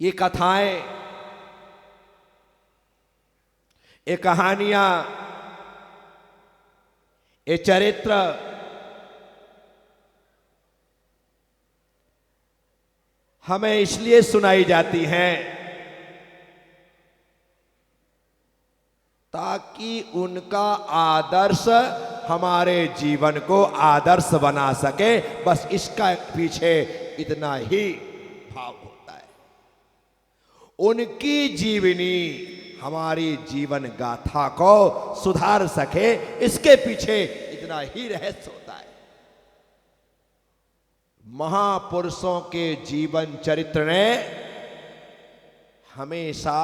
ये कथाएं, ये कहानियां, ये चरित्र हमें इसलिए सुनाई जाती हैं ताकि उनका आदर्श हमारे जीवन को आदर्श बना सके। बस इसका पीछे इतना ही भाव होता है। उनकी जीवनी हमारी जीवन गाथा को सुधार सके, इसके पीछे इतना ही रहस्य होता है। महापुरुषों के जीवन चरित्र ने हमेशा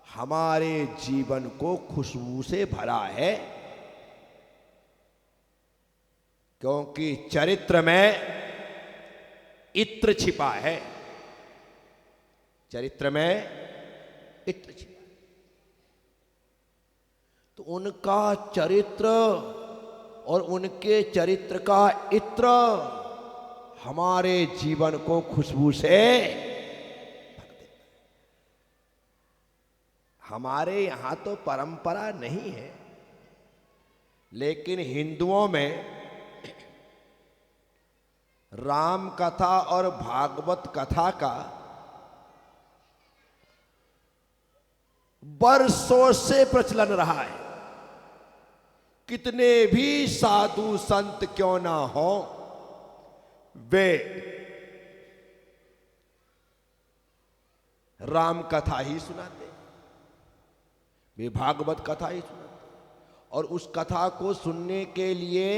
हमारे जीवन को खुशबू से भरा है, क्योंकि चरित्र में इत्र छिपा है। चरित्र में इत्र छिपा है। तो उनका चरित्र और उनके चरित्र का इत्र हमारे जीवन को खुशबू से भर देता है। हमारे यहां तो परंपरा नहीं है, लेकिन हिंदुओं में राम कथा और भागवत कथा का बरसों से प्रचलन रहा है। कितने भी साधु संत क्यों ना हो, वे राम कथा ही सुनाते, वे भागवत कथा ही सुनाते। और उस कथा को सुनने के लिए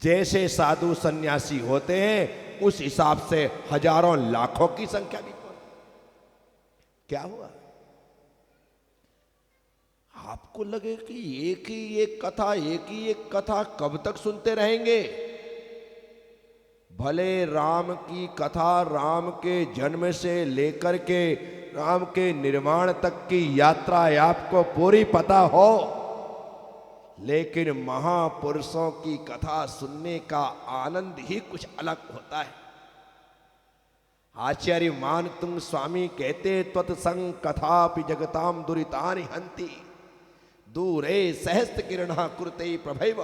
जैसे साधु सन्यासी होते हैं, उस हिसाब से हजारों लाखों की संख्या भी। क्या हुआ? आपको लगे कि एक ही एक कथा कब तक सुनते रहेंगे? भले राम की कथा, राम के जन्म से लेकर के राम के निर्माण तक की यात्रा आपको पूरी पता हो, लेकिन महापुरुषों की कथा सुनने का आनंद ही कुछ अलग होता है। आचार्य मान तुम स्वामी कहते, त्वत्संग कथापि जगताम दुरितानि हंति, दूरे सहस्त्र किरणा कुरुते प्रभैव।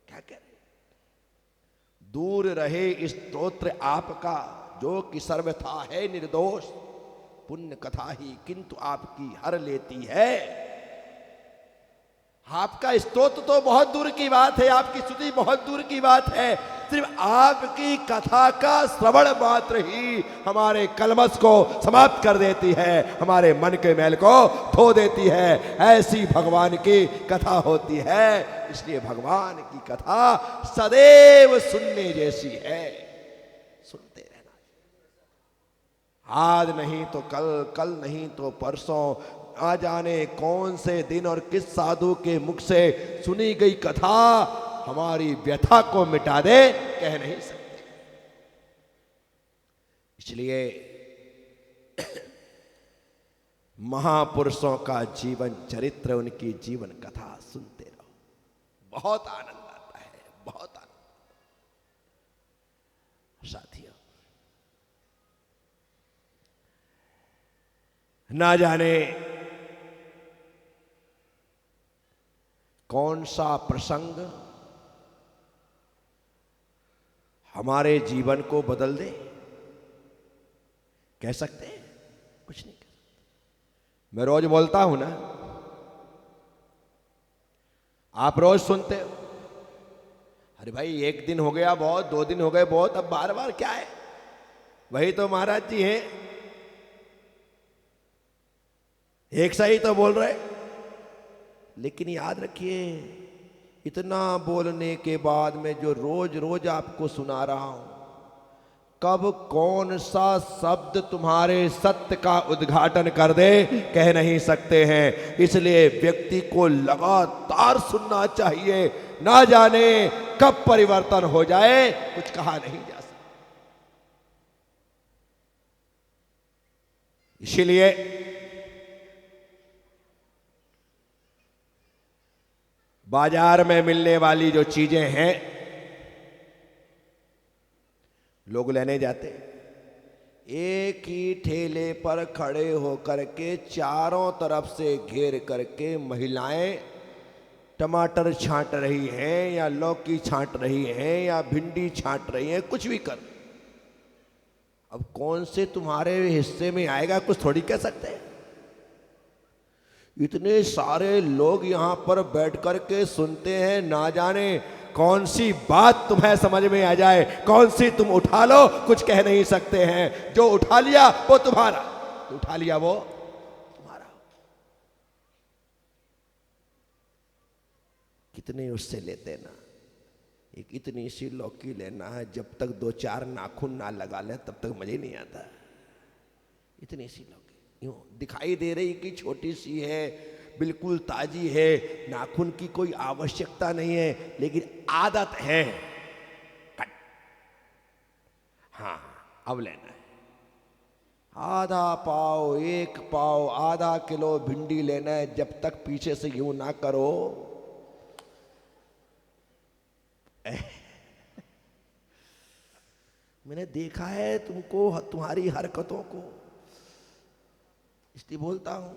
क्या कह रहे? दूर रहे स्तोत्र आपका जो कि सर्वथा है निर्दोष, पुण्य कथा ही किंतु आपकी हर लेती है। आपका स्तोत्र तो बहुत दूर की बात है, आपकी स्तुति बहुत दूर की बात है। सिर्फ आपकी कथा का श्रवण मात्र ही हमारे कलमश को समाप्त कर देती है, हमारे मन के मैल को धो देती है। ऐसी भगवान की कथा होती है। इसलिए भगवान की कथा सदैव सुनने जैसी है, सुनते रहना। आज नहीं तो कल, कल नहीं तो परसों, आ जाने कौन से दिन और किस साधु के मुख से सुनी गई कथा हमारी व्यथा को मिटा दे, कह नहीं सकते। इसलिए महापुरुषों का जीवन चरित्र, उनकी जीवन कथा सुनते रहो, बहुत आनंद आता है, बहुत आनंद। साथियों, ना जाने कौन सा प्रसंग हमारे जीवन को बदल दे, कह सकते हैं? कुछ नहीं कह सकते। मैं रोज बोलता हूं ना, आप रोज सुनते हो, अरे भाई एक दिन हो गया बहुत, 2 दिन हो गए बहुत, अब बार बार क्या है? वही तो महाराज जी हैं, एक सही तो बोल रहे। लेकिन याद रखिए, इतना बोलने के बाद में जो रोज रोज आपको सुना रहा हूं, कब कौन सा शब्द तुम्हारे सत्य का उद्घाटन कर दे, कह नहीं सकते हैं। इसलिए व्यक्ति को लगातार सुनना चाहिए, ना जाने कब परिवर्तन हो जाए, कुछ कहा नहीं जा सकता। इसलिए बाजार में मिलने वाली जो चीजें हैं, लोग लेने जाते, एक ही ठेले पर खड़े होकर के चारों तरफ से घेर करके महिलाएं टमाटर छांट रही हैं या लौकी छांट रही हैं या भिंडी छांट रही हैं, कुछ भी कर। अब कौन से तुम्हारे हिस्से में आएगा कुछ थोड़ी कह सकते हैं। इतने सारे लोग यहां पर बैठ कर के सुनते हैं, ना जाने कौन सी बात तुम्हें समझ में आ जाए, कौन सी तुम उठा लो, कुछ कह नहीं सकते हैं। जो उठा लिया वो तुम्हारा, उठा लिया वो तुम्हारा। कितने उससे लेते ना, एक इतनी सी लौकी लेना है, जब तक दो चार नाखून ना लगा ले तब तक मजा ही नहीं आता। इतनी सी लौकी यूं दिखाई दे रही कि छोटी सी है, बिल्कुल ताजी है, नाखून की कोई आवश्यकता नहीं है, लेकिन आदत है कट। हाँ अब लेना है, आधा पाव, एक पाव, आधा किलो भिंडी लेना है, जब तक पीछे से यूं ना करो। मैंने देखा है तुमको, तुम्हारी हरकतों को, इसलिए बोलता हूं।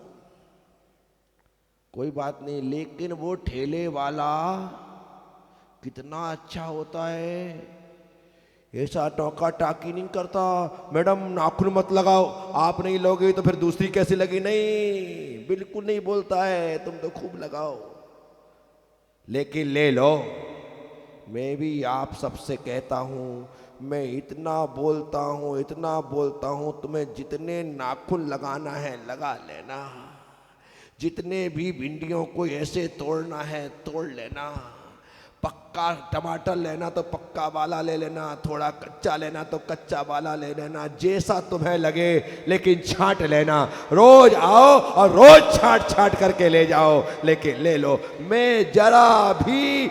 कोई बात नहीं, लेकिन वो ठेले वाला कितना अच्छा होता है, ऐसा टोका टाकी नहीं करता। मैडम नाखून मत लगाओ, आप नहीं लोगे तो फिर दूसरी कैसी लगी, नहीं, बिल्कुल नहीं बोलता है, तुम तो खूब लगाओ, लेकिन ले लो। मैं भी आप सबसे कहता हूं, मैं इतना बोलता हूं, इतना बोलता हूं, तुम्हें जितने नाखून लगाना है लगा लेना, जितने भी भिंडियों को ऐसे तोड़ना है तोड़ लेना। पक्का टमाटर लेना तो पक्का वाला ले लेना, थोड़ा कच्चा लेना तो कच्चा वाला ले लेना, जैसा तुम्हें लगे, लेकिन छांट लेना। रोज आओ और रोज छांट छांट करके ले जाओ, लेकिन ले लो। मैं जरा भी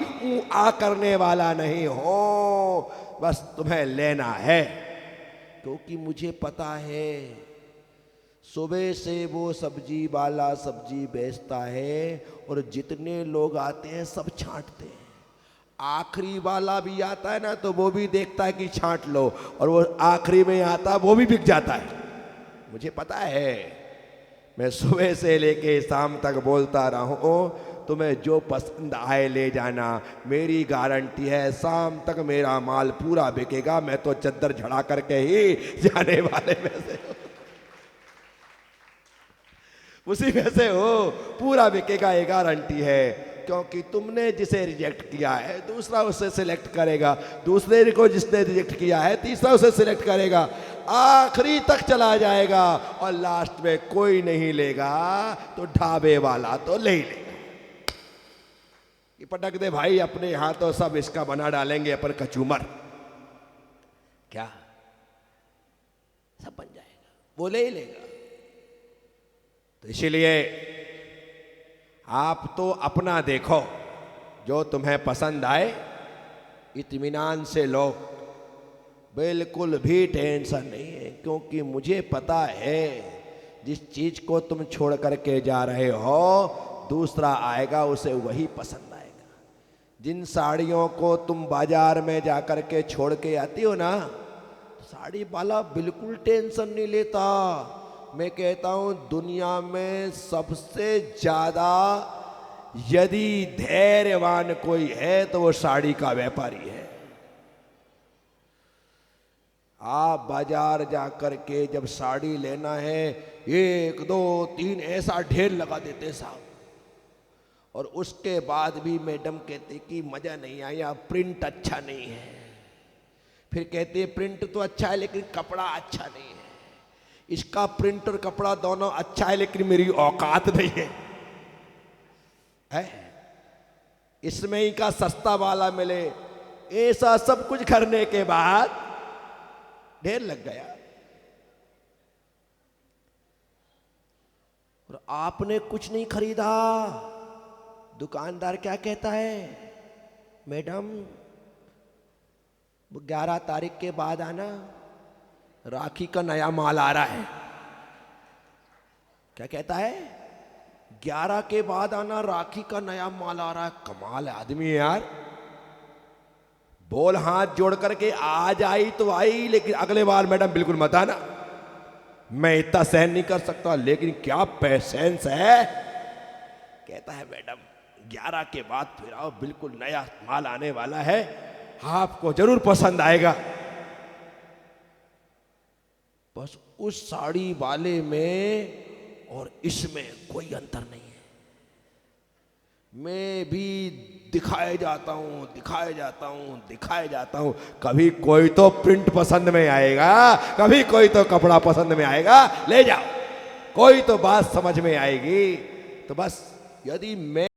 आ करने वाला नहीं हूं, बस तुम्हें लेना है, क्योंकि मुझे पता है सुबह से वो सब्जी वाला सब्जी बेचता है और जितने लोग आते हैं सब छांटते हैं। आखिरी वाला भी आता है ना तो वो भी देखता है कि छांट लो, और वो आखिरी में आता है वो भी बिक जाता है। मुझे पता है, मैं सुबह से लेके शाम तक बोलता रहा हूं, तुम्हें जो पसंद आए ले जाना, मेरी गारंटी है शाम तक मेरा माल पूरा बिकेगा। मैं तो चद्दर झड़ा करके ही जाने वाले में से उसी में से हो, पूरा बिकेगा, ये गारंटी है। क्योंकि तुमने जिसे रिजेक्ट किया है दूसरा उसे सिलेक्ट करेगा, दूसरे को जिसने रिजेक्ट किया है तीसरा उसे सिलेक्ट करेगा, आखिरी तक चला जाएगा, और लास्ट में कोई नहीं लेगा तो ढाबे वाला तो ले ही लेगा। ये पटक दे भाई अपने यहां तो सब इसका बना डालेंगे अपन कचूमर, क्या सब बन जाएगा, वो ले ही लेगा। तो इसीलिए आप तो अपना देखो, जो तुम्हें पसंद आए इत्मीनान से लो, बिल्कुल भी टेंशन नहीं है, क्योंकि मुझे पता है जिस चीज को तुम छोड़ करके जा रहे हो दूसरा आएगा उसे वही पसंद आएगा। जिन साड़ियों को तुम बाजार में जाकर के छोड़ के आती हो ना, साड़ी वाला बिल्कुल टेंशन नहीं लेता। मैं कहता हूं दुनिया में सबसे ज्यादा यदि धैर्यवान कोई है तो वो साड़ी का व्यापारी है। आप बाजार जाकर के जब साड़ी लेना है, 1 2 3 ऐसा ढेर लगा देते साहब, और उसके बाद भी मैडम कहते कि मजा नहीं आया, प्रिंट अच्छा नहीं है। फिर कहते प्रिंट तो अच्छा है लेकिन कपड़ा अच्छा नहीं है। इसका प्रिंट और कपड़ा दोनों अच्छा है लेकिन मेरी औकात नहीं है, इसमें ही का सस्ता वाला मिले। ऐसा सब कुछ करने के बाद ढेर लग गया, और आपने कुछ नहीं खरीदा। दुकानदार क्या कहता है, मैडम 11 तारीख के बाद आना, राखी का नया माल आ रहा है। क्या कहता है, 11 के बाद आना, राखी का नया माल आ रहा है। कमाल है आदमी है यार, बोल हाथ जोड़ करके आज आई तो आई, लेकिन अगले बार मैडम बिल्कुल मत आना, मैं इतना सहन नहीं कर सकता। लेकिन क्या पेशेंस है। कहता है मैडम 11 के बाद फिर आओ, बिल्कुल नया माल आने वाला है, आपको जरूर पसंद आएगा। बस उस साड़ी वाले में और इसमें कोई अंतर नहीं है। मैं भी दिखाए जाता हूं, दिखाए जाता हूं, दिखाए जाता हूं, कभी कोई तो प्रिंट पसंद में आएगा, कभी कोई तो कपड़ा पसंद में आएगा, ले जाओ, कोई तो बात समझ में आएगी। तो बस यदि मैं